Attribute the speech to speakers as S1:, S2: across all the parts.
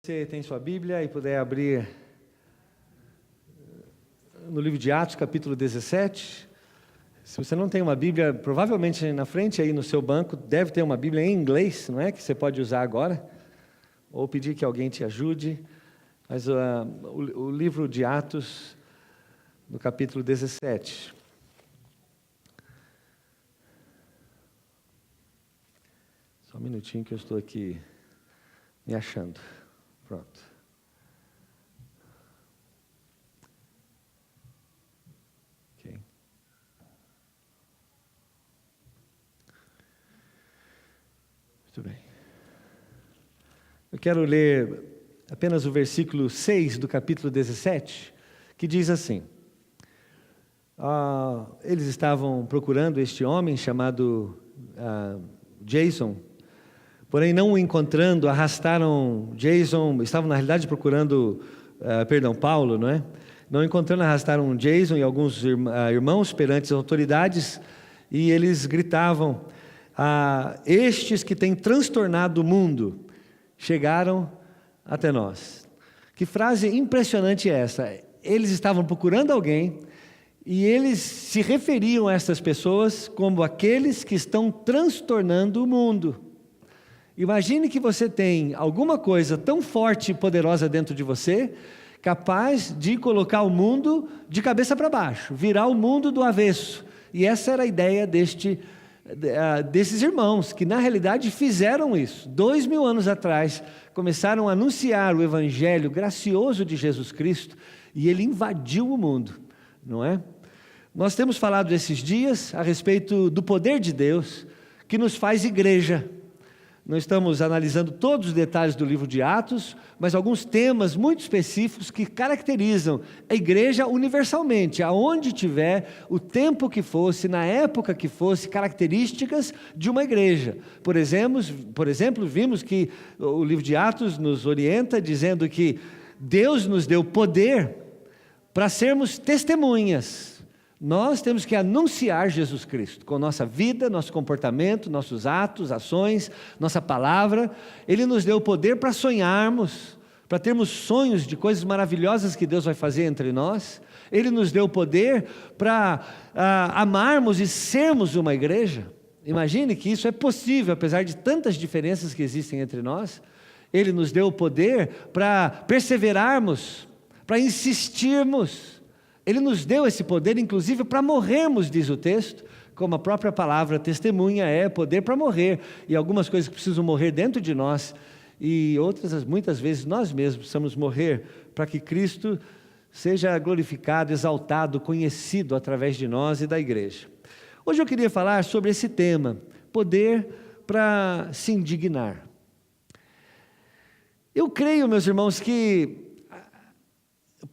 S1: Você tem sua Bíblia e puder abrir no livro de Atos, capítulo 17. Se você não tem uma Bíblia, provavelmente na frente aí no seu banco, deve ter uma Bíblia em inglês, não é? Que você pode usar agora, ou pedir que alguém te ajude. Mas o livro de Atos, no capítulo 17. Só um minutinho que eu estou aqui me achando. Pronto. Ok. Muito bem. Eu quero ler apenas o versículo 6 do capítulo 17, que diz assim: eles estavam procurando este homem chamado Jason. Porém, não o encontrando, arrastaram Jason, estavam na realidade procurando, Paulo, não é? Não encontrando, arrastaram Jason e alguns irmãos perante as autoridades, e eles gritavam: estes que têm transtornado o mundo, chegaram até nós. Que frase impressionante é essa? Eles estavam procurando alguém, e eles se referiam a essas pessoas como aqueles que estão transtornando o mundo. Imagine que você tem alguma coisa tão forte e poderosa dentro de você, capaz de colocar o mundo de cabeça para baixo, virar o mundo do avesso. E essa era a ideia desses irmãos, que na realidade fizeram isso. 2000 anos atrás, começaram a anunciar o evangelho gracioso de Jesus Cristo, e ele invadiu o mundo, não é? Nós temos falado esses dias a respeito do poder de Deus, que nos faz igreja. Não estamos analisando todos os detalhes do livro de Atos, mas alguns temas muito específicos que caracterizam a igreja universalmente, aonde tiver, o tempo que fosse, na época que fosse, características de uma igreja. Por exemplo, vimos que o livro de Atos nos orienta dizendo que Deus nos deu poder para sermos testemunhas. Nós temos que anunciar Jesus Cristo com nossa vida, nosso comportamento, nossos atos, ações, nossa palavra. Ele nos deu o poder para sonharmos, para termos sonhos de coisas maravilhosas que Deus vai fazer entre nós. Ele nos deu o poder para amarmos e sermos uma igreja. Imagine que isso é possível, apesar de tantas diferenças que existem entre nós. Ele nos deu o poder para perseverarmos, para insistirmos. Ele nos deu esse poder, inclusive, para morrermos, diz o texto, como a própria palavra testemunha poder para morrer. E algumas coisas que precisam morrer dentro de nós, e outras, muitas vezes, nós mesmos precisamos morrer para que Cristo seja glorificado, exaltado, conhecido através de nós e da igreja. Hoje eu queria falar sobre esse tema, poder para se indignar. Eu creio, meus irmãos, que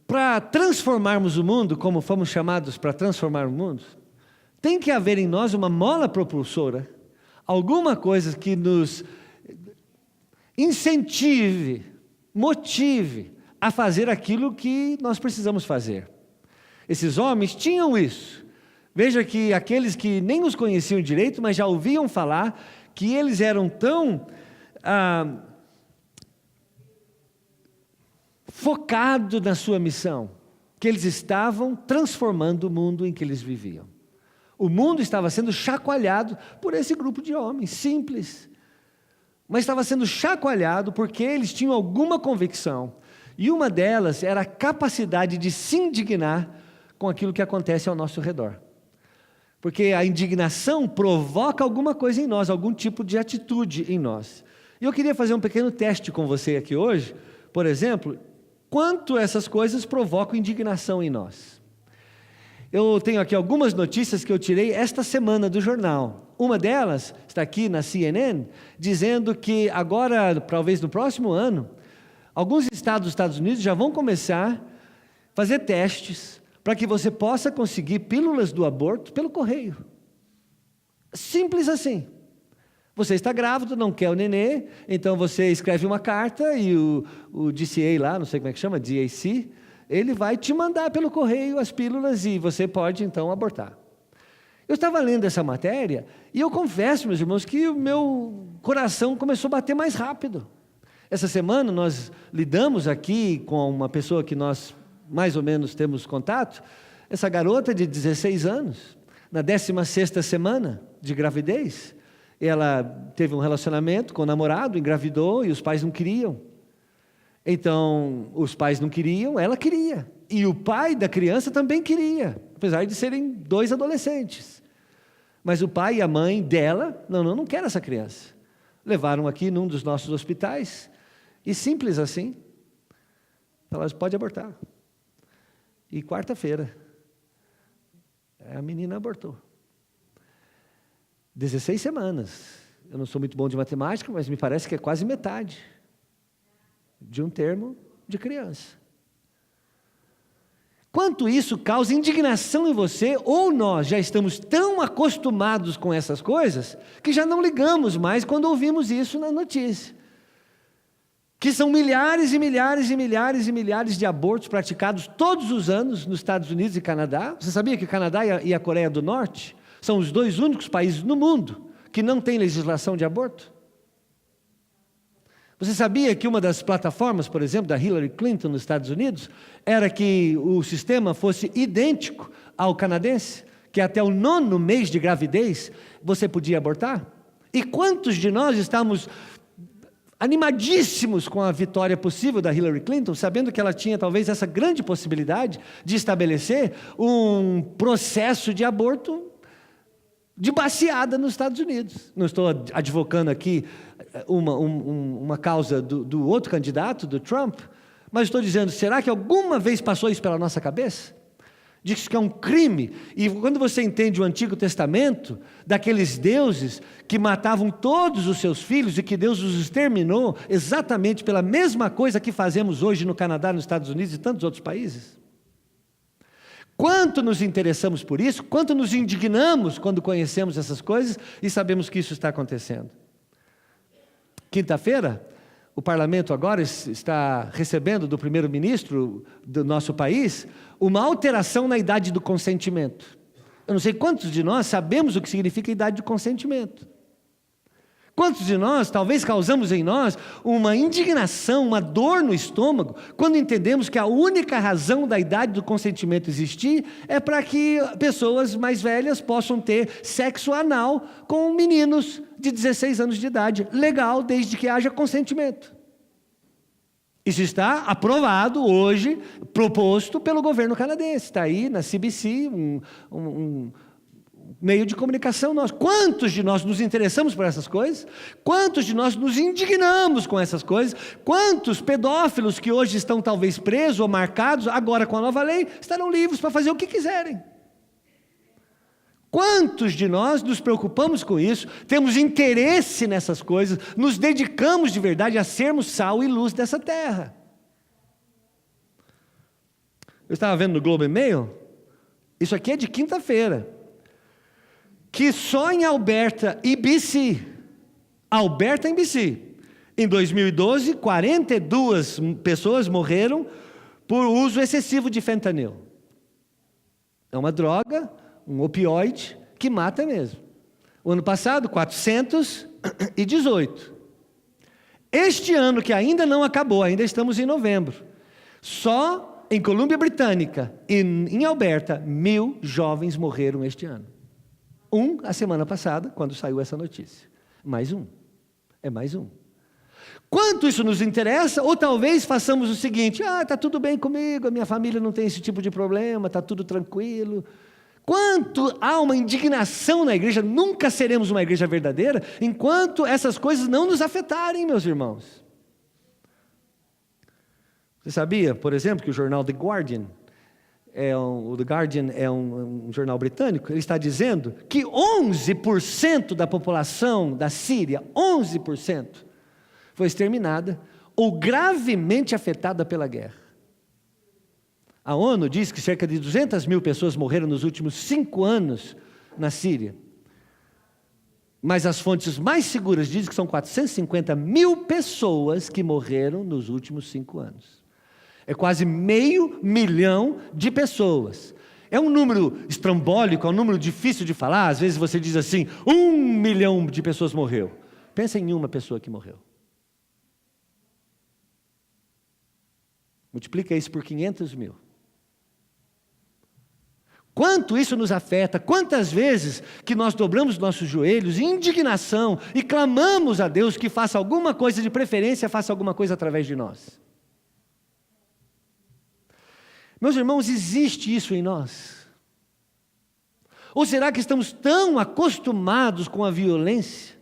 S1: para transformarmos o mundo, como fomos chamados para transformar o mundo, tem que haver em nós uma mola propulsora, alguma coisa que nos incentive, motive a fazer aquilo que nós precisamos fazer. Esses homens tinham isso. Veja que aqueles que nem os conheciam direito, mas já ouviam falar, que eles eram tão focado na sua missão, que eles estavam transformando o mundo em que eles viviam. O mundo estava sendo chacoalhado por esse grupo de homens, simples, mas estava sendo chacoalhado porque eles tinham alguma convicção, e uma delas era a capacidade de se indignar com aquilo que acontece ao nosso redor, porque a indignação provoca alguma coisa em nós, algum tipo de atitude em nós. E eu queria fazer um pequeno teste com você aqui hoje, por exemplo, quanto essas coisas provocam indignação em nós. Eu tenho aqui algumas notícias que eu tirei esta semana do jornal. Uma delas está aqui na CNN, dizendo que agora, talvez no próximo ano, alguns estados dos Estados Unidos já vão começar a fazer testes para que você possa conseguir pílulas do aborto pelo correio. Simples assim. Você está grávido, não quer o nenê, então você escreve uma carta e o DCA lá, não sei como é que chama, DAC, ele vai te mandar pelo correio as pílulas e você pode então abortar. Eu estava lendo essa matéria e eu confesso, meus irmãos, que o meu coração começou a bater mais rápido. Essa semana nós lidamos aqui com uma pessoa que nós mais ou menos temos contato, essa garota de 16 anos, na 16ª semana de gravidez, ela teve um relacionamento com o namorado, engravidou e os pais não queriam. Então, os pais não queriam, ela queria. E o pai da criança também queria, apesar de serem 2 adolescentes. Mas o pai e a mãe dela, não quero essa criança. Levaram aqui num dos nossos hospitais, e simples assim, falaram, pode abortar. E quarta-feira, a menina abortou. 16 semanas. Eu não sou muito bom de matemática, mas me parece que é quase metade de um termo de criança. Quanto isso causa indignação em você, ou nós já estamos tão acostumados com essas coisas, que já não ligamos mais quando ouvimos isso na notícia. Que são milhares e milhares e milhares e milhares de abortos praticados todos os anos nos Estados Unidos e Canadá. Você sabia que o Canadá e a Coreia do Norte são os 2 únicos países no mundo que não têm legislação de aborto? Você sabia que uma das plataformas, por exemplo, da Hillary Clinton nos Estados Unidos, era que o sistema fosse idêntico ao canadense, que até o 9º mês de gravidez você podia abortar? E quantos de nós estamos animadíssimos com a vitória possível da Hillary Clinton, sabendo que ela tinha talvez essa grande possibilidade de estabelecer um processo de aborto de baseada nos Estados Unidos. Não estou advocando aqui uma causa do outro candidato, do Trump, mas estou dizendo, será que alguma vez passou isso pela nossa cabeça? Diz que é um crime, e quando você entende o Antigo Testamento, daqueles deuses que matavam todos os seus filhos e que Deus os exterminou exatamente pela mesma coisa que fazemos hoje no Canadá, nos Estados Unidos e tantos outros países. Quanto nos interessamos por isso, quanto nos indignamos quando conhecemos essas coisas e sabemos que isso está acontecendo. Quinta-feira, o parlamento agora está recebendo do primeiro-ministro do nosso país uma alteração na idade do consentimento. Eu não sei quantos de nós sabemos o que significa a idade do consentimento. Quantos de nós, talvez causamos em nós uma indignação, uma dor no estômago, quando entendemos que a única razão da idade do consentimento existir é para que pessoas mais velhas possam ter sexo anal com meninos de 16 anos de idade, legal, desde que haja consentimento. Isso está aprovado hoje, proposto pelo governo canadense, está aí na CBC, meio de comunicação nosso. Quantos de nós nos interessamos por essas coisas? Quantos de nós nos indignamos com essas coisas? Quantos pedófilos que hoje estão talvez presos ou marcados, agora com a nova lei, estarão livres para fazer o que quiserem? Quantos de nós nos preocupamos com isso, temos interesse nessas coisas, nos dedicamos de verdade a sermos sal e luz dessa terra? Eu estava vendo no Globo e Mail, isso aqui é de quinta-feira, que só em Alberta e BC, Alberta e BC, em 2012, 42 pessoas morreram por uso excessivo de fentanil. É uma droga, um opioide que mata mesmo. O ano passado, 418. Este ano, que ainda não acabou, ainda estamos em novembro, só em Colômbia Britânica e em Alberta, 1.000 jovens morreram este ano. A semana passada, quando saiu essa notícia. Mais um. É mais um. Quanto isso nos interessa? Ou talvez façamos o seguinte, está tudo bem comigo, a minha família não tem esse tipo de problema, está tudo tranquilo. Quanto há uma indignação na igreja, nunca seremos uma igreja verdadeira, enquanto essas coisas não nos afetarem, meus irmãos. Você sabia, por exemplo, que o jornal The Guardian, o The Guardian é um jornal britânico, ele está dizendo que 11% da população da Síria, 11%, foi exterminada ou gravemente afetada pela guerra. A ONU diz que cerca de 200.000 pessoas morreram nos últimos 5 anos na Síria. Mas as fontes mais seguras dizem que são 450.000 pessoas que morreram nos últimos 5 anos. É quase 500 mil de pessoas. É um número estrambólico, é um número difícil de falar. Às vezes você diz assim, 1 milhão de pessoas morreu. Pensa em uma pessoa que morreu. Multiplica isso por 500 mil. Quanto isso nos afeta, quantas vezes que nós dobramos nossos joelhos em indignação e clamamos a Deus que faça alguma coisa, de preferência, faça alguma coisa através de nós. Meus irmãos, existe isso em nós? Ou será que estamos tão acostumados com a violência?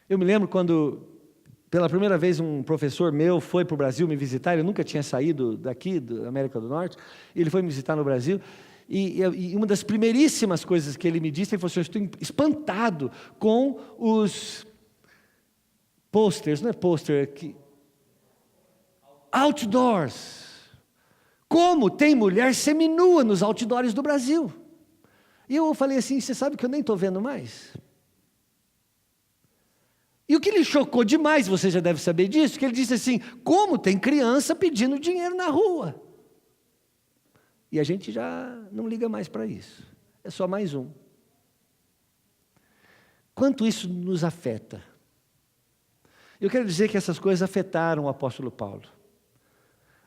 S1: Eu me lembro quando, pela primeira vez, um professor meu foi para o Brasil me visitar. Ele nunca tinha saído daqui, da América do Norte. Ele foi me visitar no Brasil. E uma das primeiríssimas coisas que ele me disse, ele falou assim: eu estou espantado com os posters, não é pôster aqui, outdoors. Como tem mulher seminua nos outdoors do Brasil. E eu falei assim: você sabe que eu nem estou vendo mais? E o que lhe chocou demais, você já deve saber disso, que ele disse assim: como tem criança pedindo dinheiro na rua? E a gente já não liga mais para isso, é só mais um. Quanto isso nos afeta? Eu quero dizer que essas coisas afetaram o apóstolo Paulo,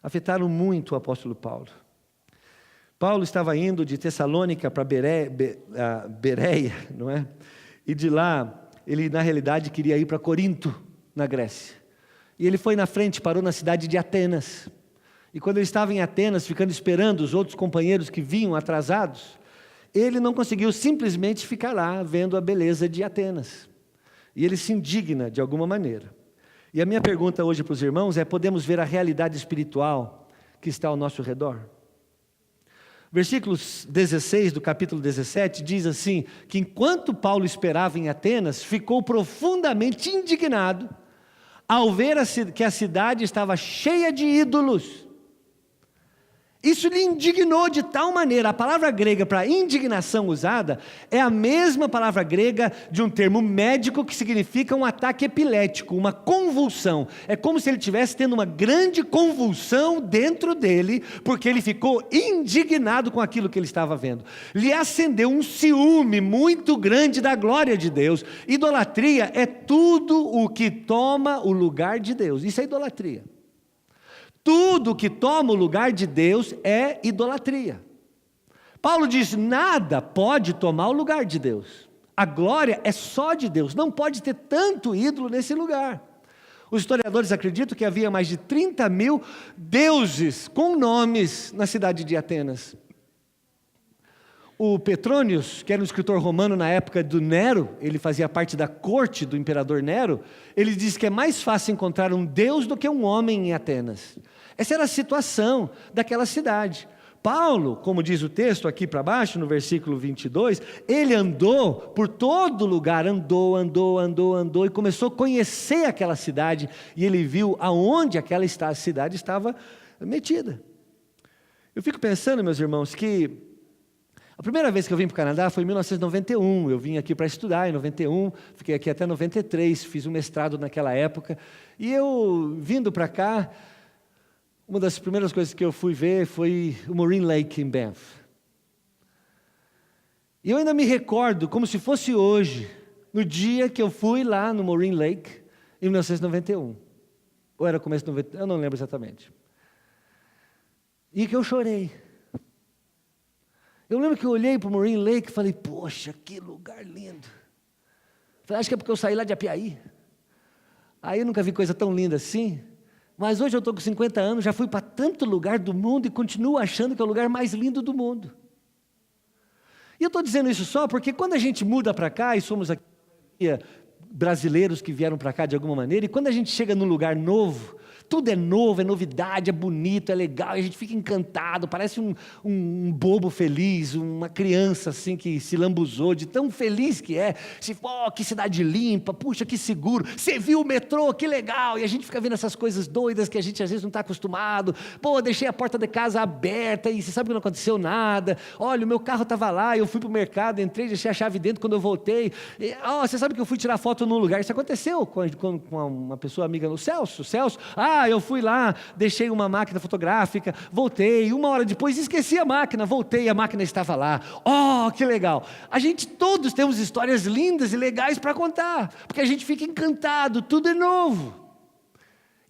S1: afetaram muito o apóstolo Paulo. Paulo estava indo de Tessalônica para Bereia, não é? E de lá ele, na realidade, queria ir para Corinto, na Grécia. E ele foi na frente, parou na cidade de Atenas. E quando ele estava em Atenas, ficando esperando os outros companheiros que vinham atrasados, ele não conseguiu simplesmente ficar lá, vendo a beleza de Atenas. E ele se indigna de alguma maneira. E a minha pergunta hoje para os irmãos é: podemos ver a realidade espiritual que está ao nosso redor? Versículo 16 do capítulo 17 diz assim, que enquanto Paulo esperava em Atenas, ficou profundamente indignado ao ver que a cidade estava cheia de ídolos. Isso lhe indignou de tal maneira. A palavra grega para indignação usada é a mesma palavra grega de um termo médico que significa um ataque epilético, uma convulsão. É como se ele estivesse tendo uma grande convulsão dentro dele, porque ele ficou indignado com aquilo que ele estava vendo. Lhe acendeu um ciúme muito grande da glória de Deus. Idolatria é tudo o que toma o lugar de Deus. Isso é idolatria. Tudo que toma o lugar de Deus é idolatria. Paulo diz: nada pode tomar o lugar de Deus. A glória é só de Deus, não pode ter tanto ídolo nesse lugar. Os historiadores acreditam que havia mais de 30 mil deuses com nomes na cidade de Atenas. O Petrônios, que era um escritor romano na época do Nero, ele fazia parte da corte do imperador Nero, ele diz que é mais fácil encontrar um deus do que um homem em Atenas. Essa era a situação daquela cidade. Paulo, como diz o texto aqui para baixo, no versículo 22, ele andou por todo lugar, andou e começou a conhecer aquela cidade, e ele viu aonde aquela cidade estava metida. Eu fico pensando, meus irmãos, que a primeira vez que eu vim para o Canadá foi em 1991, eu vim aqui para estudar em 91, fiquei aqui até 93, fiz um mestrado naquela época, e eu vindo para cá, uma das primeiras coisas que eu fui ver foi o Moraine Lake em Banff. E eu ainda me recordo, como se fosse hoje, no dia que eu fui lá no Moraine Lake, em 1991, ou era começo de 90, eu não lembro exatamente, e que eu chorei. Eu lembro que eu olhei para o Moraine Lake e falei: poxa, que lugar lindo. Falei: acho que é porque eu saí lá de Apiaí. Aí eu nunca vi coisa tão linda assim. Mas hoje eu estou com 50 anos, já fui para tanto lugar do mundo e continuo achando que é o lugar mais lindo do mundo. E eu estou dizendo isso só porque quando a gente muda para cá, e somos aqui brasileiros que vieram para cá de alguma maneira, e quando a gente chega num lugar novo, tudo é novo, é novidade, é bonito, é legal, e a gente fica encantado, parece um bobo feliz, uma criança assim que se lambuzou de tão feliz que é. Que cidade limpa, puxa, que seguro, você viu o metrô, que legal, e a gente fica vendo essas coisas doidas que a gente às vezes não está acostumado. Deixei a porta de casa aberta e você sabe que não aconteceu nada. Olha, o meu carro estava lá, eu fui para o mercado, entrei, deixei a chave dentro quando eu voltei. Você sabe que eu fui tirar foto num lugar, isso aconteceu com uma pessoa amiga, o Celso, eu fui lá, deixei uma máquina fotográfica, voltei, 1 hora depois esqueci a máquina, voltei, a máquina estava lá. Que legal. Todos temos histórias lindas e legais para contar, porque a gente fica encantado, tudo é novo.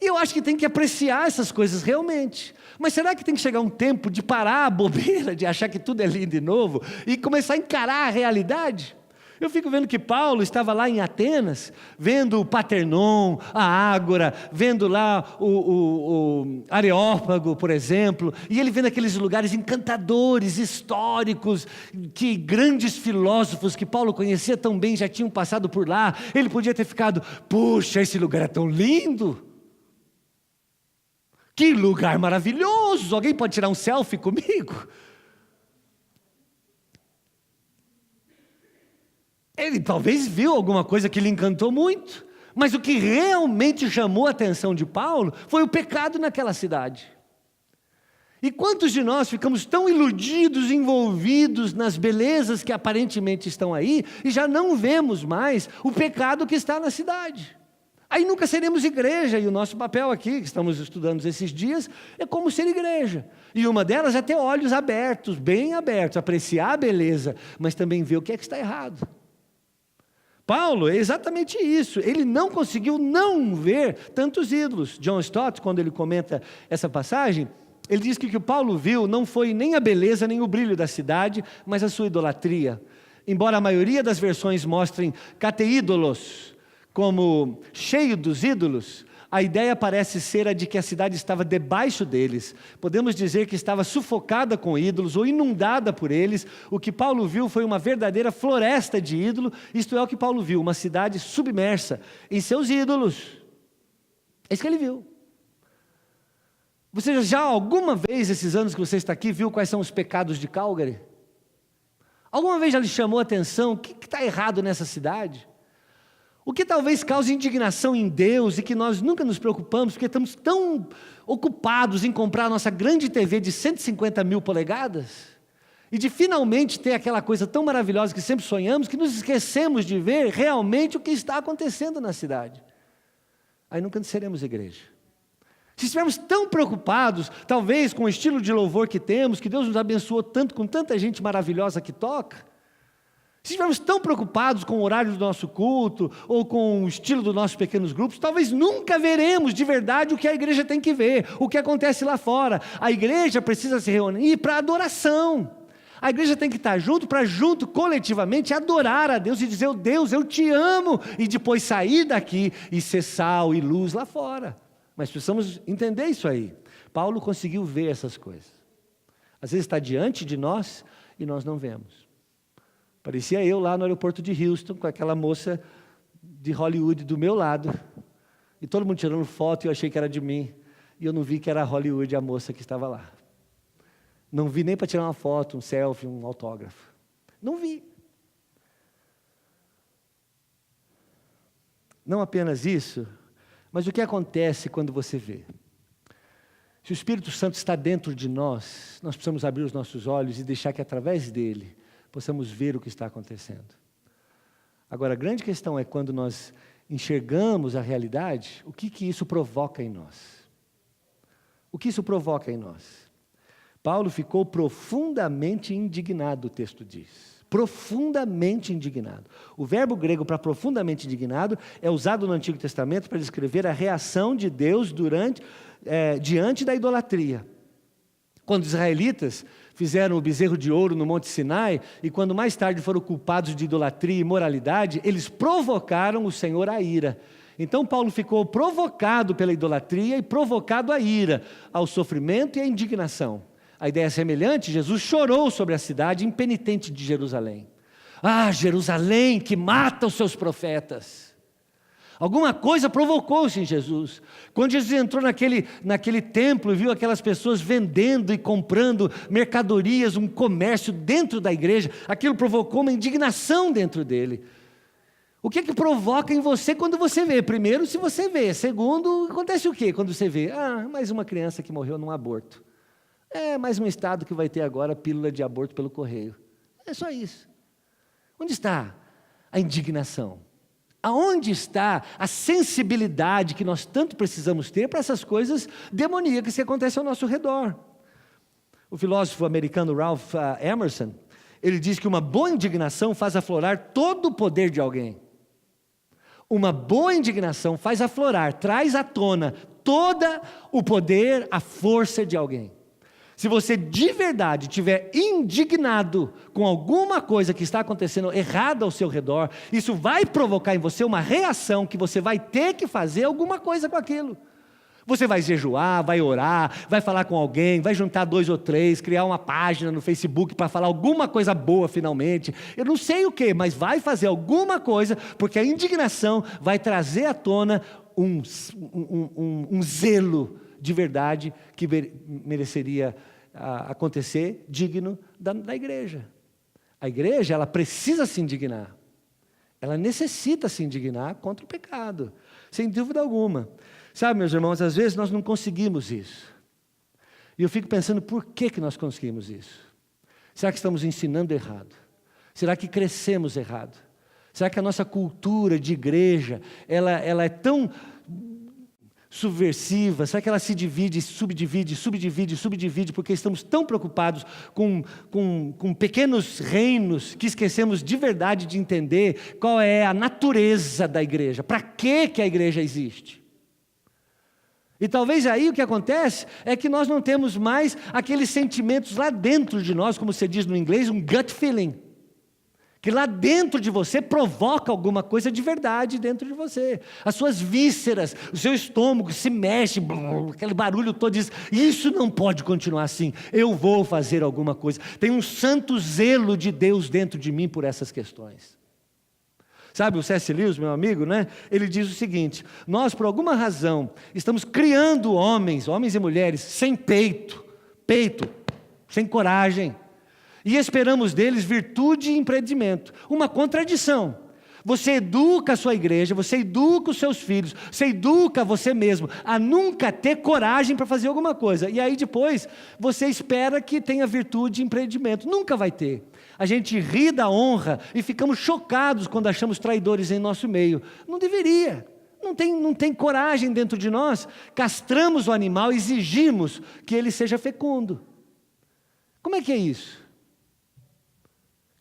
S1: E eu acho que tem que apreciar essas coisas realmente. Mas será que tem que chegar um tempo de parar a bobeira, de achar que tudo é lindo e novo, e começar a encarar a realidade? Eu fico vendo que Paulo estava lá em Atenas, vendo o Paternon, a Ágora, vendo lá o Areópago, por exemplo, e ele vendo aqueles lugares encantadores, históricos, que grandes filósofos que Paulo conhecia tão bem já tinham passado por lá. Ele podia ter ficado, puxa, esse lugar é tão lindo, que lugar maravilhoso, alguém pode tirar um selfie comigo? Ele talvez viu alguma coisa que lhe encantou muito, mas o que realmente chamou a atenção de Paulo foi o pecado naquela cidade. E quantos de nós ficamos tão iludidos, envolvidos nas belezas que aparentemente estão aí, e já não vemos mais o pecado que está na cidade? Aí nunca seremos igreja, e o nosso papel aqui, que estamos estudando esses dias, é como ser igreja. E uma delas é ter olhos abertos, bem abertos, apreciar a beleza, mas também ver o que é que está errado. Paulo é exatamente isso, ele não conseguiu não ver tantos ídolos. John Stott, quando ele comenta essa passagem, ele diz que o que o Paulo viu não foi nem a beleza, nem o brilho da cidade, mas a sua idolatria. Embora a maioria das versões mostrem cateídolos como cheio dos ídolos, a ideia parece ser a de que a cidade estava debaixo deles. Podemos dizer que estava sufocada com ídolos ou inundada por eles. O que Paulo viu foi uma verdadeira floresta de ídolo. Isto é o que Paulo viu, uma cidade submersa em seus ídolos. É isso que ele viu. Você já alguma vez, esses anos que você está aqui, viu quais são os pecados de Calgary? Alguma vez já lhe chamou a atenção o que está errado nessa cidade? O que talvez cause indignação em Deus e que nós nunca nos preocupamos, porque estamos tão ocupados em comprar a nossa grande TV de 150 mil polegadas, e de finalmente ter aquela coisa tão maravilhosa que sempre sonhamos, que nos esquecemos de ver realmente o que está acontecendo na cidade. Aí nunca seremos igreja. Se estivermos tão preocupados, talvez com o estilo de louvor que temos, que Deus nos abençoou tanto, com tanta gente maravilhosa que toca, se estivermos tão preocupados com o horário do nosso culto, ou com o estilo dos nossos pequenos grupos, talvez nunca veremos de verdade o que a igreja tem que ver, o que acontece lá fora. A igreja precisa se reunir para adoração. A igreja tem que estar junto, para junto, coletivamente, adorar a Deus e dizer, oh Deus, eu te amo, e depois sair daqui e ser sal e luz lá fora. Mas precisamos entender isso aí. Paulo conseguiu ver essas coisas. Às vezes está diante de nós e nós não vemos. Parecia eu lá no aeroporto de Houston, com aquela moça de Hollywood do meu lado, e todo mundo tirando foto, e eu achei que era de mim, e eu não vi que era Hollywood a moça que estava lá. Não vi nem para tirar uma foto, um selfie, um autógrafo. Não vi. Não apenas isso, mas o que acontece quando você vê? Se o Espírito Santo está dentro de nós, nós precisamos abrir os nossos olhos e deixar que através dele possamos ver o que está acontecendo. Agora, a grande questão é quando nós enxergamos a realidade, o que isso provoca em nós? O que isso provoca em nós? Paulo ficou profundamente indignado, o texto diz. Profundamente indignado. O verbo grego para profundamente indignado é usado no Antigo Testamento para descrever a reação de Deus diante da idolatria. Quando os israelitas fizeram o bezerro de ouro no Monte Sinai, e quando mais tarde foram culpados de idolatria e imoralidade, eles provocaram o Senhor à ira. Então Paulo ficou provocado pela idolatria e provocado à ira, ao sofrimento e à indignação. A ideia é semelhante, Jesus chorou sobre a cidade impenitente de Jerusalém. Ah, Jerusalém, que mata os seus profetas. Alguma coisa provocou-se em Jesus. Quando Jesus entrou naquele templo e viu aquelas pessoas vendendo e comprando mercadorias, um comércio dentro da igreja, aquilo provocou uma indignação dentro dele. O que provoca em você quando você vê? Primeiro, se você vê. Segundo, acontece o quê quando você vê? Ah, mais uma criança que morreu num aborto. Mais um estado que vai ter agora pílula de aborto pelo correio. É só isso. Onde está a indignação? Aonde está a sensibilidade que nós tanto precisamos ter para essas coisas demoníacas que acontecem ao nosso redor? O filósofo americano Ralph Emerson, ele diz que uma boa indignação faz aflorar todo o poder de alguém. Uma boa indignação faz aflorar, traz à tona toda o poder, a força de alguém. Se você de verdade estiver indignado com alguma coisa que está acontecendo errada ao seu redor, isso vai provocar em você uma reação que você vai ter que fazer alguma coisa com aquilo. Você vai jejuar, vai orar, vai falar com alguém, vai juntar 2 ou 3, criar uma página no Facebook para falar alguma coisa boa finalmente. Eu não sei o que, mas vai fazer alguma coisa, porque a indignação vai trazer à tona um zelo de verdade que mereceria acontecer digno da igreja. A igreja, ela precisa se indignar. Ela necessita se indignar contra o pecado, sem dúvida alguma. Sabe, meus irmãos, às vezes nós não conseguimos isso. E eu fico pensando, por que nós conseguimos isso? Será que estamos ensinando errado? Será que crescemos errado? Será que a nossa cultura de igreja, ela é tão subversiva? Será que ela se divide, subdivide, porque estamos tão preocupados com pequenos reinos que esquecemos de verdade de entender qual é a natureza da igreja? Para que a igreja existe? E talvez aí o que acontece é que nós não temos mais aqueles sentimentos lá dentro de nós, como se diz no inglês, um gut feeling. Que lá dentro de você provoca alguma coisa de verdade dentro de você. As suas vísceras, o seu estômago se mexe, aquele barulho todo diz, isso não pode continuar assim, eu vou fazer alguma coisa. Tem um santo zelo de Deus dentro de mim por essas questões. Sabe, o C.S. Lewis, meu amigo, né? Ele diz o seguinte, nós por alguma razão estamos criando homens e mulheres sem peito, sem coragem, e esperamos deles virtude e empreendimento, uma contradição. Você educa a sua igreja, você educa os seus filhos, você educa você mesmo a nunca ter coragem para fazer alguma coisa, e aí depois você espera que tenha virtude e empreendimento, nunca vai ter. A gente ri da honra e ficamos chocados quando achamos traidores em nosso meio. Não deveria, não tem coragem dentro de nós, castramos o animal, exigimos que ele seja fecundo. Como é que é isso?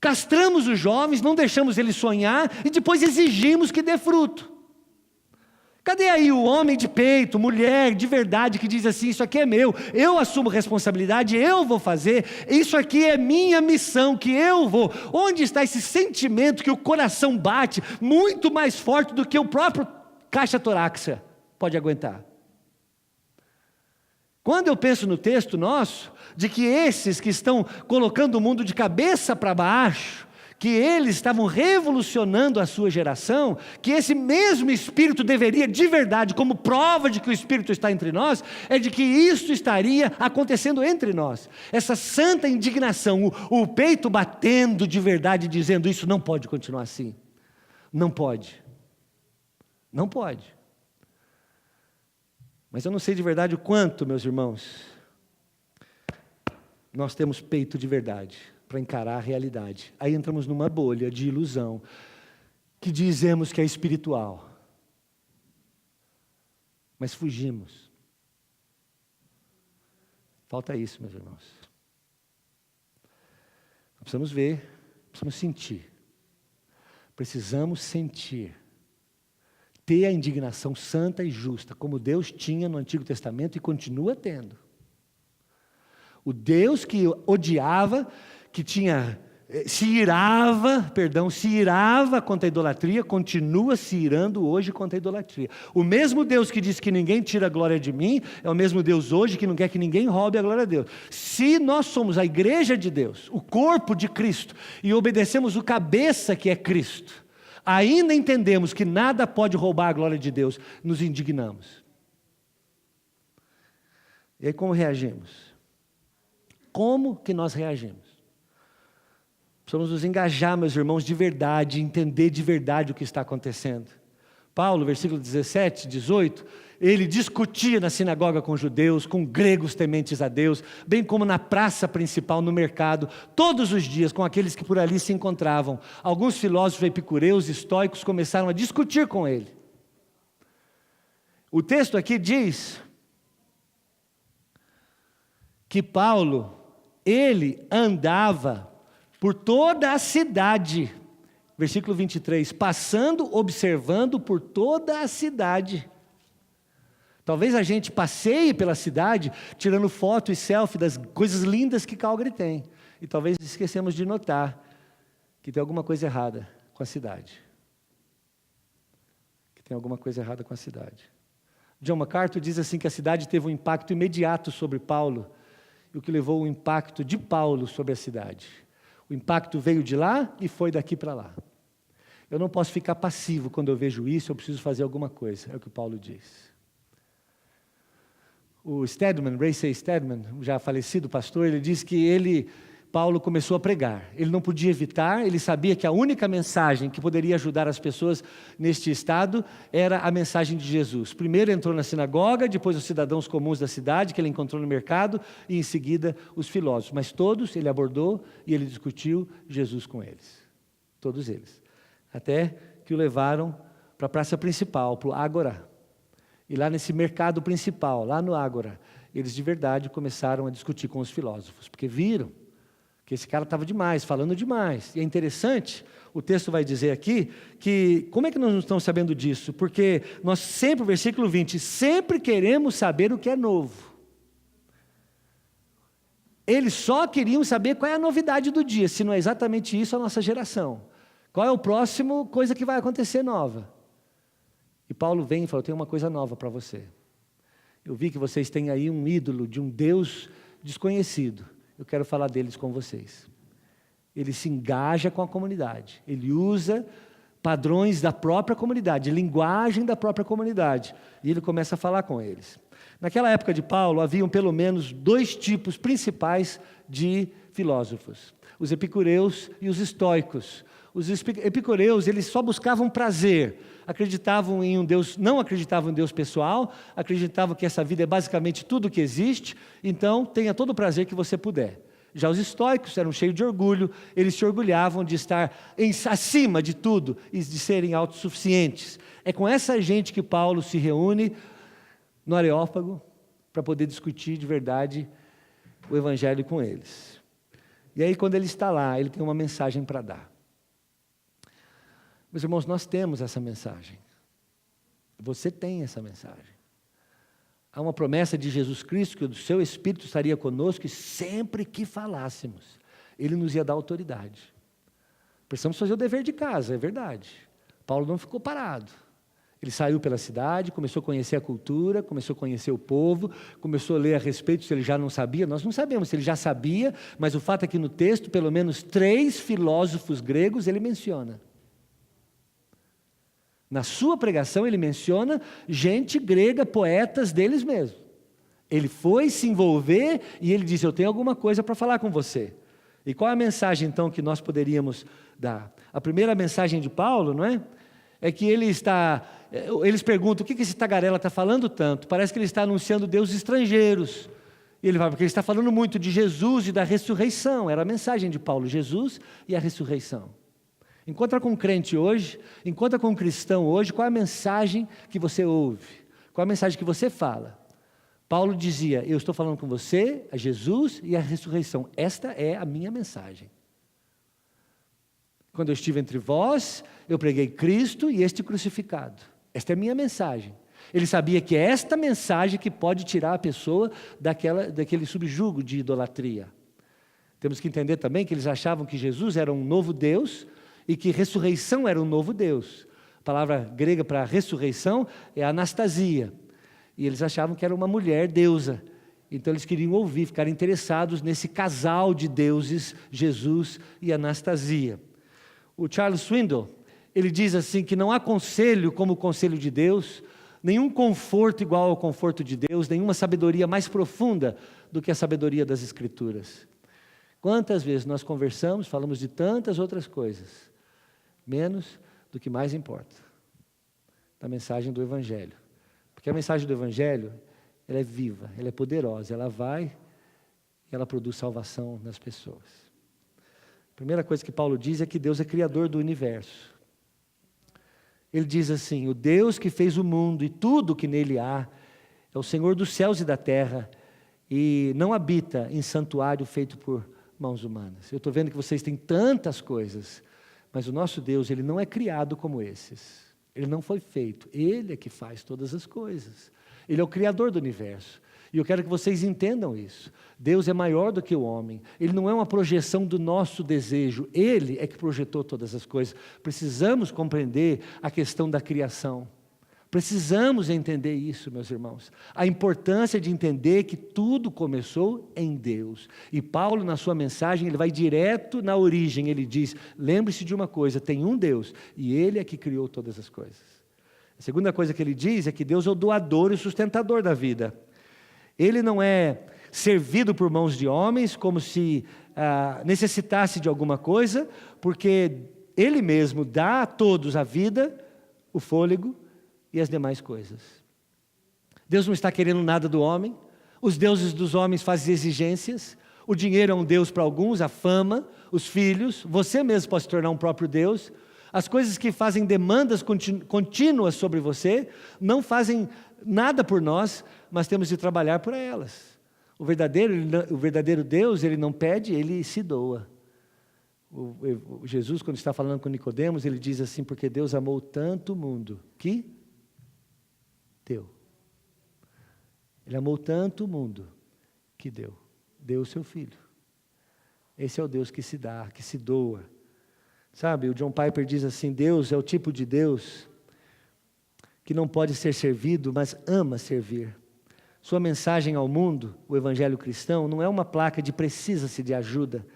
S1: Castramos os jovens, não deixamos eles sonhar e depois exigimos que dê fruto. Cadê aí o homem de peito, mulher de verdade que diz assim, isso aqui é meu, eu assumo responsabilidade, eu vou fazer, isso aqui é minha missão, que eu vou. Onde está esse sentimento que o coração bate muito mais forte do que o próprio caixa torácica pode aguentar? Quando eu penso no texto nosso, de que esses que estão colocando o mundo de cabeça para baixo, que eles estavam revolucionando a sua geração, que esse mesmo Espírito deveria de verdade, como prova de que o Espírito está entre nós, é de que isso estaria acontecendo entre nós, essa santa indignação, o peito batendo de verdade, dizendo isso não pode continuar assim, não pode, mas eu não sei de verdade o quanto, meus irmãos, nós temos peito de verdade, para encarar a realidade. Aí entramos numa bolha de ilusão, que dizemos que é espiritual, mas fugimos. Falta isso, meus irmãos. Precisamos ver, precisamos sentir. Precisamos sentir. Ter a indignação santa e justa, como Deus tinha no Antigo Testamento e continua tendo. O Deus que odiava, que se irava contra a idolatria, continua se irando hoje contra a idolatria. O mesmo Deus que disse que ninguém tira a glória de mim, é o mesmo Deus hoje que não quer que ninguém roube a glória de Deus. Se nós somos a igreja de Deus, o corpo de Cristo, e obedecemos o cabeça que é Cristo, ainda entendemos que nada pode roubar a glória de Deus, nos indignamos. E aí como reagimos? Como que nós reagimos? Precisamos nos engajar, meus irmãos, de verdade, entender de verdade o que está acontecendo. Paulo, versículo 17, 18, ele discutia na sinagoga com judeus, com gregos tementes a Deus, bem como na praça principal, no mercado, todos os dias, com aqueles que por ali se encontravam. Alguns filósofos epicureus, estoicos, começaram a discutir com ele. O texto aqui diz que Paulo, ele andava por toda a cidade, versículo 23, passando, observando por toda a cidade. Talvez a gente passeie pela cidade tirando foto e selfie das coisas lindas que Calgary tem. E talvez esquecemos de notar que tem alguma coisa errada com a cidade. Tem alguma coisa errada com a cidade. John MacArthur diz assim que a cidade teve um impacto imediato sobre Paulo, e o que levou o impacto de Paulo sobre a cidade. O impacto veio de lá e foi daqui para lá. Eu não posso ficar passivo quando eu vejo isso, eu preciso fazer alguma coisa, é o que Paulo diz. O Stedman, Ray C. Stedman, já falecido pastor, ele diz que Paulo começou a pregar. Ele não podia evitar, ele sabia que a única mensagem que poderia ajudar as pessoas neste estado era a mensagem de Jesus. Primeiro entrou na sinagoga, depois os cidadãos comuns da cidade, que ele encontrou no mercado, e em seguida os filósofos. Mas todos ele abordou e ele discutiu Jesus com eles. Todos eles. Até que o levaram para a praça principal, para o Ágora. E lá nesse mercado principal, lá no Ágora, eles de verdade começaram a discutir com os filósofos, porque viram que esse cara estava demais, falando demais. E é interessante, o texto vai dizer aqui, que como é que nós não estamos sabendo disso? Porque nós sempre, versículo 20, sempre queremos saber o que é novo. Eles só queriam saber qual é a novidade do dia, se não é exatamente isso a nossa geração. Qual é o próximo coisa que vai acontecer nova? E Paulo vem e fala, eu tenho uma coisa nova para você. Eu vi que vocês têm aí um ídolo de um Deus desconhecido. Eu quero falar deles com vocês. Ele se engaja com a comunidade. Ele usa padrões da própria comunidade, linguagem da própria comunidade. E ele começa a falar com eles. Naquela época de Paulo, haviam pelo menos 2 tipos principais de filósofos. Os epicureus e os estoicos. Os epicureus, eles só buscavam prazer. Acreditavam em um Deus, não acreditavam em Deus pessoal, acreditavam que essa vida é basicamente tudo o que existe, então tenha todo o prazer que você puder. Já os estoicos eram cheios de orgulho, eles se orgulhavam de estar acima de tudo e de serem autossuficientes. É com essa gente que Paulo se reúne no Areópago para poder discutir de verdade o evangelho com eles. E aí quando ele está lá, ele tem uma mensagem para dar. Meus irmãos, nós temos essa mensagem. Você tem essa mensagem. Há uma promessa de Jesus Cristo que o seu Espírito estaria conosco e sempre que falássemos, Ele nos ia dar autoridade. Precisamos fazer o dever de casa, é verdade. Paulo não ficou parado. Ele saiu pela cidade, começou a conhecer a cultura, começou a conhecer o povo, começou a ler a respeito se ele já não sabia. Nós não sabemos se ele já sabia, mas o fato é que no texto, pelo menos 3 filósofos gregos ele menciona. Na sua pregação ele menciona gente grega, poetas deles mesmos. Ele foi se envolver e ele disse, eu tenho alguma coisa para falar com você. E qual é a mensagem então que nós poderíamos dar? A primeira mensagem de Paulo, não é? É que eles perguntam, o que esse tagarela está falando tanto? Parece que ele está anunciando deuses estrangeiros. E ele fala, porque ele está falando muito de Jesus e da ressurreição. Era a mensagem de Paulo, Jesus e a ressurreição. Encontra com um crente hoje, encontra com um cristão hoje, qual é a mensagem que você ouve? Qual é a mensagem que você fala? Paulo dizia, eu estou falando com você, a Jesus e a ressurreição. Esta é a minha mensagem. Quando eu estive entre vós, eu preguei Cristo e este crucificado. Esta é a minha mensagem. Ele sabia que é esta mensagem que pode tirar a pessoa daquele subjugo de idolatria. Temos que entender também que eles achavam que Jesus era um novo Deus, e que ressurreição era um novo Deus. A palavra grega para ressurreição é anastasia. E eles achavam que era uma mulher deusa. Então eles queriam ouvir, ficar interessados nesse casal de deuses, Jesus e Anastasia. O Charles Swindoll, ele diz assim que não há conselho como o conselho de Deus, nenhum conforto igual ao conforto de Deus, nenhuma sabedoria mais profunda do que a sabedoria das Escrituras. Quantas vezes nós conversamos, falamos de tantas outras coisas, menos do que mais importa, da mensagem do Evangelho. Porque a mensagem do Evangelho, ela é viva, ela é poderosa, ela vai e ela produz salvação nas pessoas. A primeira coisa que Paulo diz é que Deus é criador do universo. Ele diz assim, o Deus que fez o mundo e tudo que nele há, é o Senhor dos céus e da terra, e não habita em santuário feito por mãos humanas. Eu estou vendo que vocês têm tantas coisas, mas o nosso Deus, Ele não é criado como esses. Ele não foi feito. Ele é que faz todas as coisas. Ele é o Criador do universo. E eu quero que vocês entendam isso. Deus é maior do que o homem. Ele não é uma projeção do nosso desejo. Ele é que projetou todas as coisas. Precisamos compreender a questão da criação. Precisamos entender isso, meus irmãos. A importância de entender que tudo começou em Deus. E Paulo, na sua mensagem, ele vai direto na origem. Ele diz, lembre-se de uma coisa, tem um Deus, e Ele é que criou todas as coisas. A segunda coisa que ele diz é que Deus é o doador e o sustentador da vida. Ele não é servido por mãos de homens, como se necessitasse de alguma coisa, porque Ele mesmo dá a todos a vida, o fôlego e as demais coisas. Deus não está querendo nada do homem, os deuses dos homens fazem exigências, o dinheiro é um Deus para alguns, a fama, os filhos, você mesmo pode se tornar um próprio Deus. As coisas que fazem demandas contínuas sobre você, não fazem nada por nós, mas temos de trabalhar por elas. O verdadeiro Deus, Ele não pede, Ele se doa. Jesus, quando está falando com Nicodemos, Ele diz assim, porque Deus amou tanto o mundo, que deu. Ele amou tanto o mundo, que deu o seu Filho. Esse é o Deus que se dá, que se doa. Sabe, o John Piper diz assim, Deus é o tipo de Deus que não pode ser servido, mas ama servir. Sua mensagem ao mundo, o Evangelho cristão, não é uma placa de precisa-se de ajuda,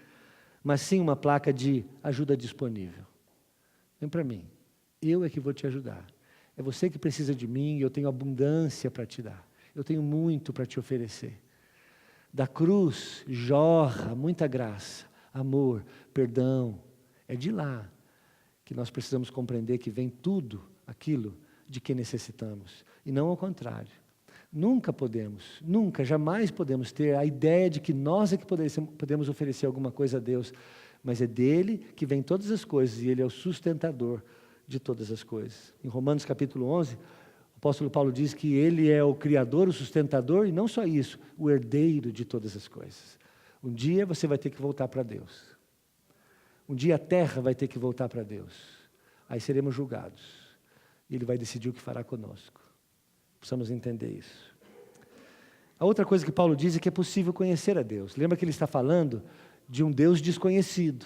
S1: mas sim uma placa de ajuda disponível. Vem para mim, eu é que vou te ajudar. É você que precisa de mim e eu tenho abundância para te dar. Eu tenho muito para te oferecer. Da cruz jorra muita graça, amor, perdão. É de lá que nós precisamos compreender que vem tudo aquilo de que necessitamos, e não ao contrário. Nunca, jamais podemos ter a ideia de que nós é que podemos oferecer alguma coisa a Deus, mas é dele que vem todas as coisas, e Ele é o sustentador de todas as coisas. Em Romanos capítulo 11, o apóstolo Paulo diz que Ele é o Criador, o sustentador, e não só isso, o herdeiro de todas as coisas. Um dia você vai ter que voltar para Deus. Um dia a terra vai ter que voltar para Deus. Aí seremos julgados. E Ele vai decidir o que fará conosco. Precisamos entender isso. A outra coisa que Paulo diz é que é possível conhecer a Deus. Lembra que ele está falando de um Deus desconhecido,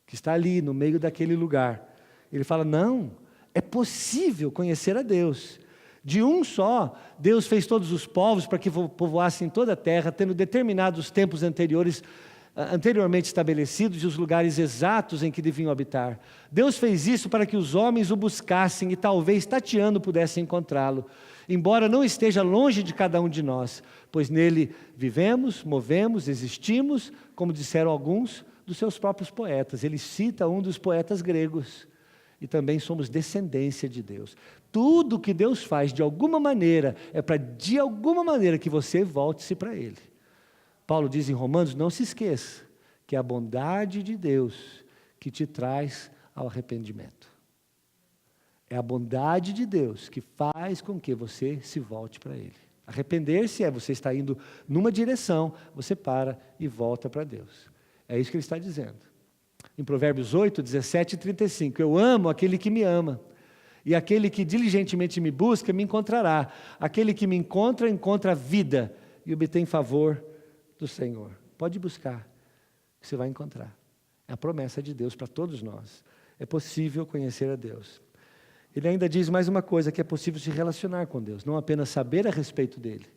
S1: que está ali no meio daquele lugar. Ele fala, não, é possível conhecer a Deus. De um só, Deus fez todos os povos para que povoassem toda a terra, tendo determinados tempos anteriormente estabelecidos e os lugares exatos em que deviam habitar. Deus fez isso para que os homens o buscassem e talvez tateando pudessem encontrá-lo, embora não esteja longe de cada um de nós, pois nele vivemos, movemos, existimos, como disseram alguns dos seus próprios poetas. Ele cita um dos poetas gregos, e também somos descendência de Deus. Tudo que Deus faz de alguma maneira, é para de alguma maneira que você volte-se para Ele. Paulo diz em Romanos, não se esqueça, que é a bondade de Deus que te traz ao arrependimento. É a bondade de Deus que faz com que você se volte para Ele. Arrepender-se é você está indo numa direção, você para e volta para Deus. É isso que ele está dizendo. Em Provérbios 8, 17 e 35, eu amo aquele que me ama, e aquele que diligentemente me busca, me encontrará. Aquele que me encontra, encontra a vida, e obtém favor do Senhor. Pode buscar, que você vai encontrar. É a promessa de Deus para todos nós. É possível conhecer a Deus. Ele ainda diz mais uma coisa, que é possível se relacionar com Deus, não apenas saber a respeito dEle,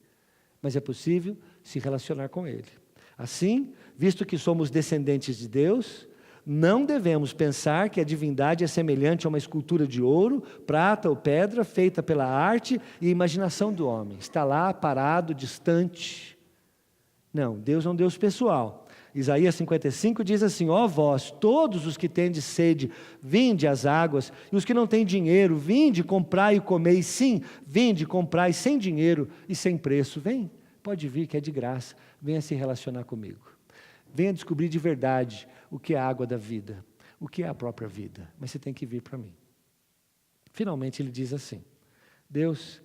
S1: mas é possível se relacionar com Ele. Assim, visto que somos descendentes de Deus, não devemos pensar que a divindade é semelhante a uma escultura de ouro, prata ou pedra, feita pela arte e imaginação do homem. Está lá, parado, distante. Não, Deus é um Deus pessoal. Isaías 55 diz assim, ó vós, todos os que tendes sede, vinde às águas, e os que não têm dinheiro, vinde, comprai e comei. Sim, vinde, comprai sem dinheiro e sem preço. Vem, pode vir que é de graça, venha se relacionar comigo. Venha descobrir de verdade o que é a água da vida, o que é a própria vida, mas você tem que vir para mim. Finalmente ele diz assim, Deus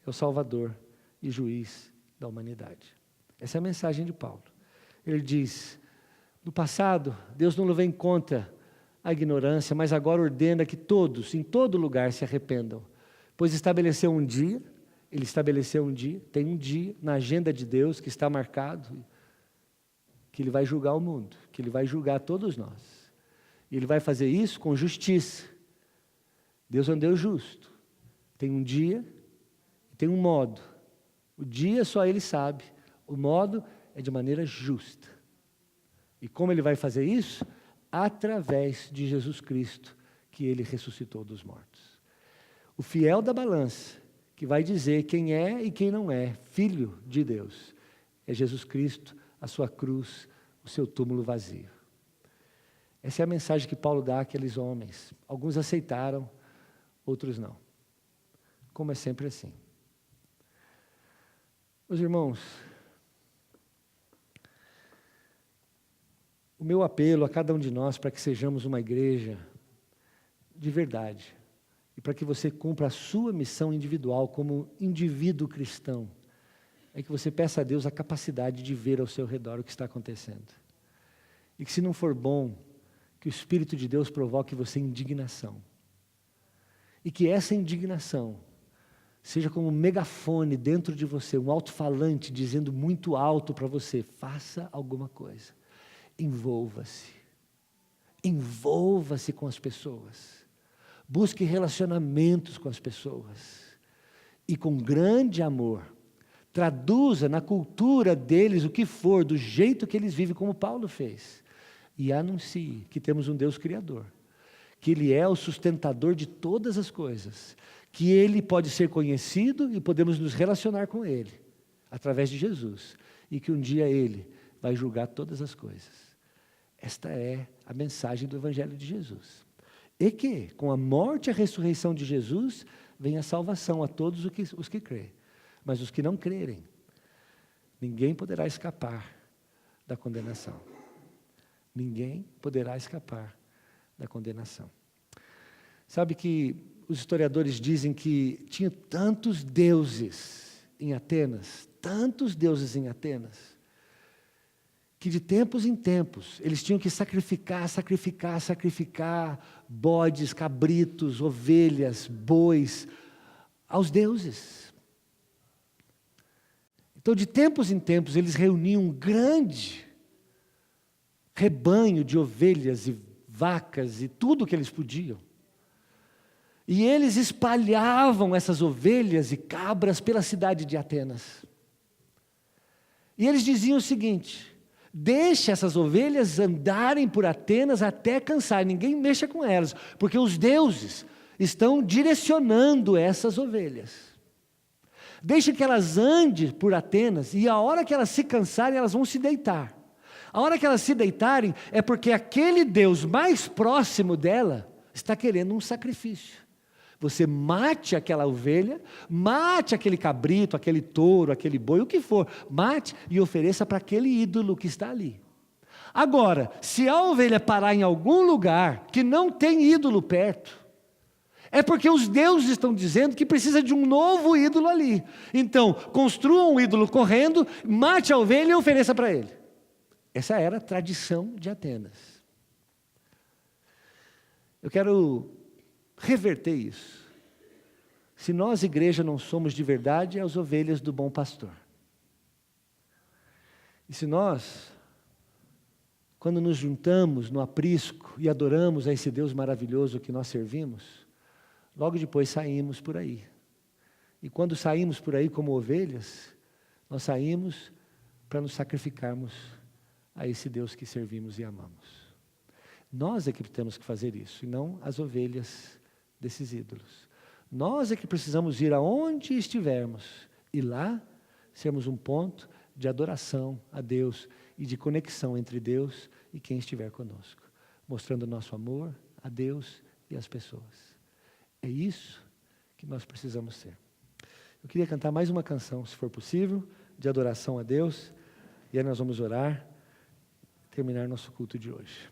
S1: é o Salvador e Juiz da humanidade. Essa é a mensagem de Paulo. Ele diz, no passado, Deus não levou em conta a ignorância, mas agora ordena que todos, em todo lugar, se arrependam, pois estabeleceu um dia Ele estabeleceu um dia, tem um dia na agenda de Deus que está marcado, que Ele vai julgar o mundo, que Ele vai julgar todos nós. E Ele vai fazer isso com justiça. Deus é um Deus justo. Tem um dia e tem um modo. O dia só Ele sabe, o modo é de maneira justa. E como Ele vai fazer isso? Através de Jesus Cristo, que Ele ressuscitou dos mortos. O fiel da balança, que vai dizer quem é e quem não é filho de Deus, é Jesus Cristo, a sua cruz, o seu túmulo vazio. Essa é a mensagem que Paulo dá àqueles homens. Alguns aceitaram, outros não. Como é sempre assim. Meus irmãos, o meu apelo a cada um de nós para que sejamos uma igreja de verdade e para que você cumpra a sua missão individual como indivíduo cristão, é que você peça a Deus a capacidade de ver ao seu redor o que está acontecendo. E que se não for bom, que o Espírito de Deus provoque em você indignação. E que essa indignação seja como um megafone dentro de você, um alto-falante dizendo muito alto para você, faça alguma coisa. Envolva-se. Envolva-se com as pessoas. Busque relacionamentos com as pessoas. E com grande amor, traduza na cultura deles o que for, do jeito que eles vivem, como Paulo fez. E anuncie que temos um Deus Criador, que Ele é o sustentador de todas as coisas, que Ele pode ser conhecido e podemos nos relacionar com Ele, através de Jesus, e que um dia Ele vai julgar todas as coisas. Esta é a mensagem do Evangelho de Jesus. E que, com a morte e a ressurreição de Jesus, vem a salvação a todos os que crêem. Mas os que não crerem, ninguém poderá escapar da condenação. Ninguém poderá escapar da condenação. Sabe que os historiadores dizem que tinha tantos deuses em Atenas, que de tempos em tempos eles tinham que sacrificar bodes, cabritos, ovelhas, bois aos deuses. Então, de tempos em tempos, eles reuniam um grande rebanho de ovelhas e vacas e tudo que eles podiam. E eles espalhavam essas ovelhas e cabras pela cidade de Atenas. E eles diziam o seguinte: deixe essas ovelhas andarem por Atenas até cansar, ninguém mexa com elas, porque os deuses estão direcionando essas ovelhas. Deixe que elas andem por Atenas, e a hora que elas se cansarem, elas vão se deitar. A hora que elas se deitarem, é porque aquele Deus mais próximo dela está querendo um sacrifício. Você mate aquela ovelha, mate aquele cabrito, aquele touro, aquele boi, o que for, mate e ofereça para aquele ídolo que está ali. Agora, se a ovelha parar em algum lugar que não tem ídolo perto, é porque os deuses estão dizendo que precisa de um novo ídolo ali. Então, construa um ídolo correndo, mate a ovelha e ofereça para ele. Essa era a tradição de Atenas. Eu quero reverter isso. Se nós, igreja, não somos de verdade, é as ovelhas do bom pastor. E se nós, quando nos juntamos no aprisco e adoramos a esse Deus maravilhoso que nós servimos, logo depois saímos por aí. E quando saímos por aí como ovelhas, nós saímos para nos sacrificarmos a esse Deus que servimos e amamos. Nós é que temos que fazer isso, e não as ovelhas desses ídolos. Nós é que precisamos ir aonde estivermos, e lá sermos um ponto de adoração a Deus e de conexão entre Deus e quem estiver conosco, mostrando nosso amor a Deus e às pessoas. É isso que nós precisamos ser. Eu queria cantar mais uma canção, se for possível, de adoração a Deus, e aí nós vamos orar, terminar nosso culto de hoje.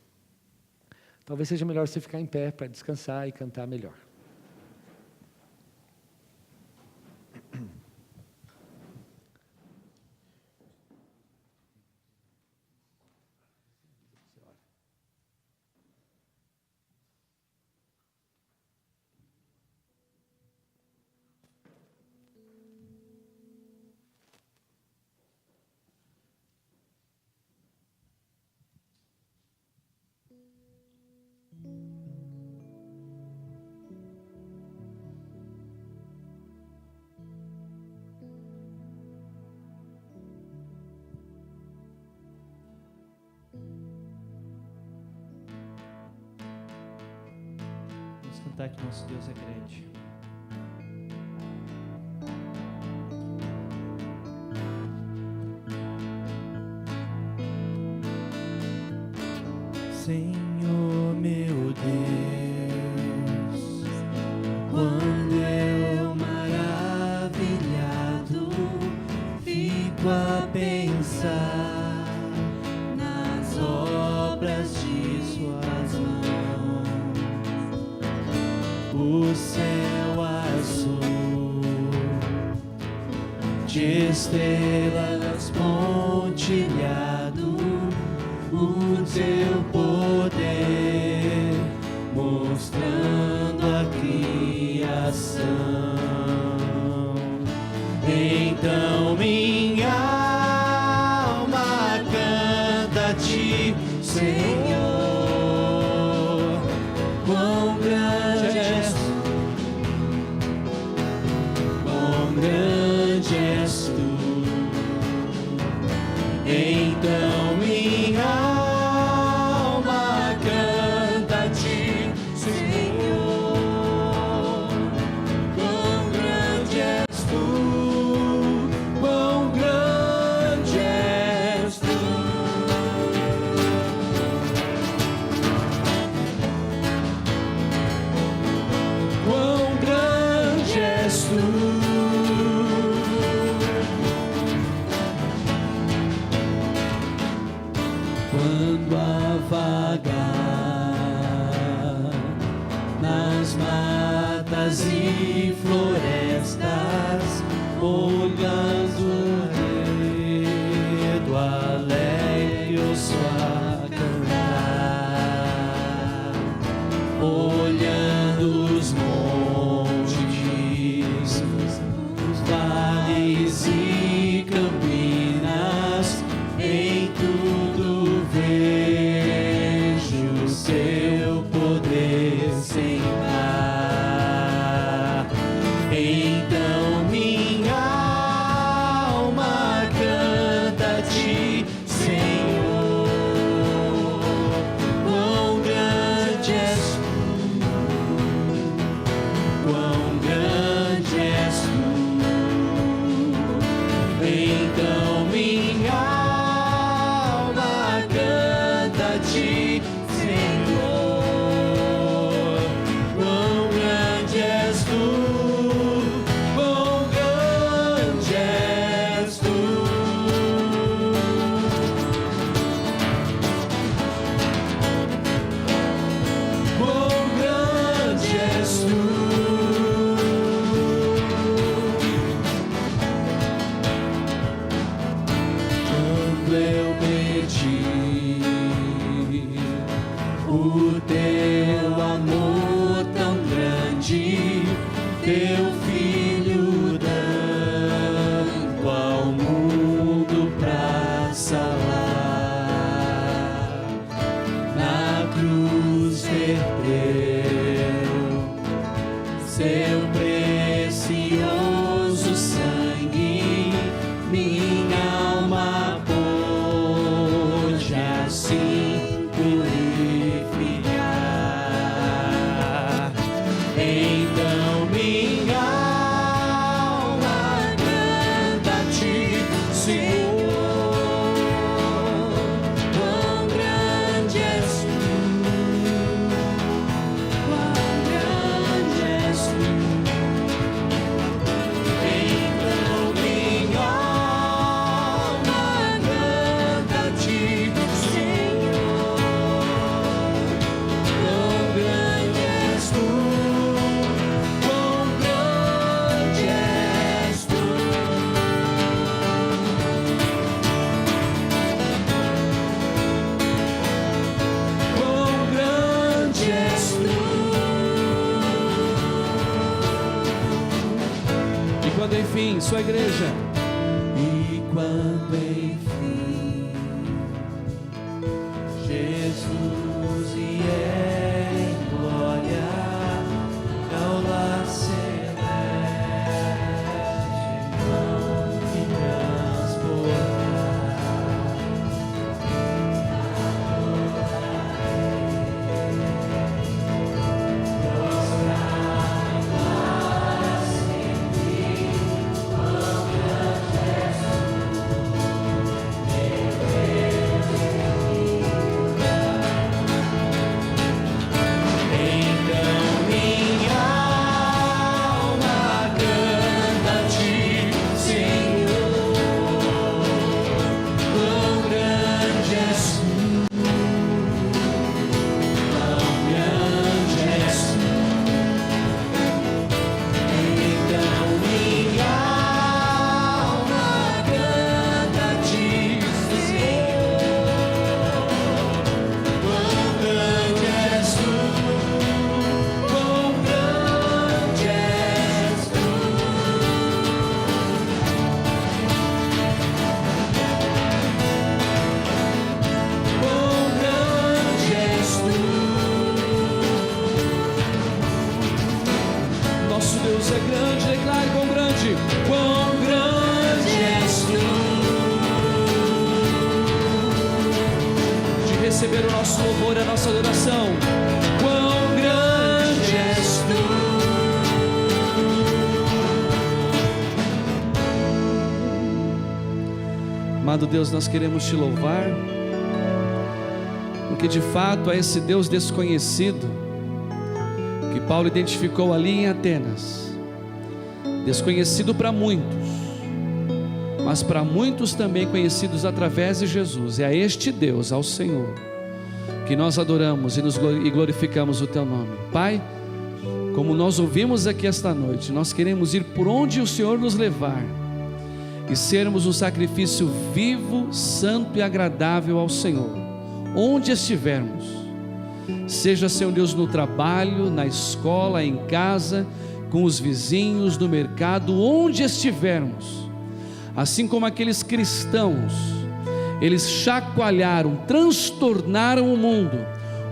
S1: Talvez seja melhor você ficar em pé para descansar e cantar melhor.
S2: Vamos cantar que nosso Deus é grande. Senhor meu Deus, quando eu maravilhado fico a pensar nas obras de suas mãos, o céu azul de estrelas pontilhado, o teu poder mostrando a criação. Então minha alma canta a ti, Senhor, quão grande és tu, quão grande és tu. Então minha alma canta a ti, Senhor, quão grande és tu, quão grande és tu. Quão grande és tu. Quando a vagar nas matas e florestas, olhando o dedo alegre eu só a cantar, olhando os montes, os vales e campinas, em tudo vejo o seu poder sem par. Então minha alma canta a ti, Senhor, quão grande és tu, quão grande és tu. Então minha alma canta a ti, Senhor, quão grande és tu, quão grande és tu. Quão grande és tu. Quando eu pedi o teu amor tão grande, teu filho dando ao mundo pra salvar, na cruz verteu seu precioso sangue, minha alma pôde assim purificar. Então minha alma canta a ti, Senhor, quão grande és tu, quão grande és tu. Então minha alma canta a ti, Senhor, quão grande és tu, quão grande és tu. Quão grande és tu. E quando enfim sua igreja, e quando enfim Jesus vier receber o nosso louvor e a nossa adoração. Quão grande és tu. Amado Deus, nós queremos te louvar, porque de fato é esse Deus desconhecido que Paulo identificou ali em Atenas, desconhecido para muitos, mas para muitos também conhecidos através de Jesus. É a este Deus, ao Senhor, que nós adoramos e glorificamos o teu nome. Pai, como nós ouvimos aqui esta noite, nós queremos ir por onde o Senhor nos levar e sermos um sacrifício vivo, santo e agradável ao Senhor, onde estivermos. Seja, Senhor Deus, no trabalho, na escola, em casa, com os vizinhos, no mercado, onde estivermos. Assim como aqueles cristãos, eles chacoalharam, transtornaram o mundo,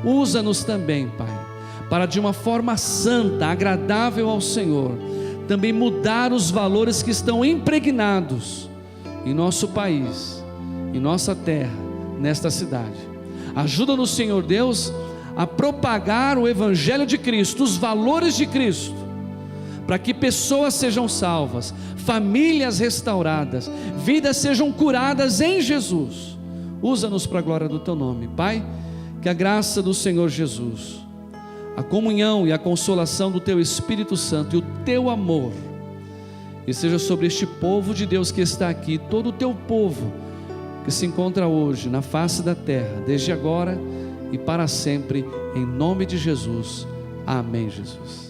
S2: usa-nos também, Pai, para de uma forma santa, agradável ao Senhor, também mudar os valores que estão impregnados em nosso país, em nossa terra, nesta cidade. Ajuda-nos, Senhor Deus, a propagar o Evangelho de Cristo, os valores de Cristo, para que pessoas sejam salvas, famílias restauradas, vidas sejam curadas em Jesus. Usa-nos para a glória do teu nome, Pai. Que a graça do Senhor Jesus, a comunhão e a consolação do teu Espírito Santo e o teu amor, e seja sobre este povo de Deus que está aqui, todo o teu povo que se encontra hoje na face da terra, desde agora e para sempre, em nome de Jesus. Amém, Jesus.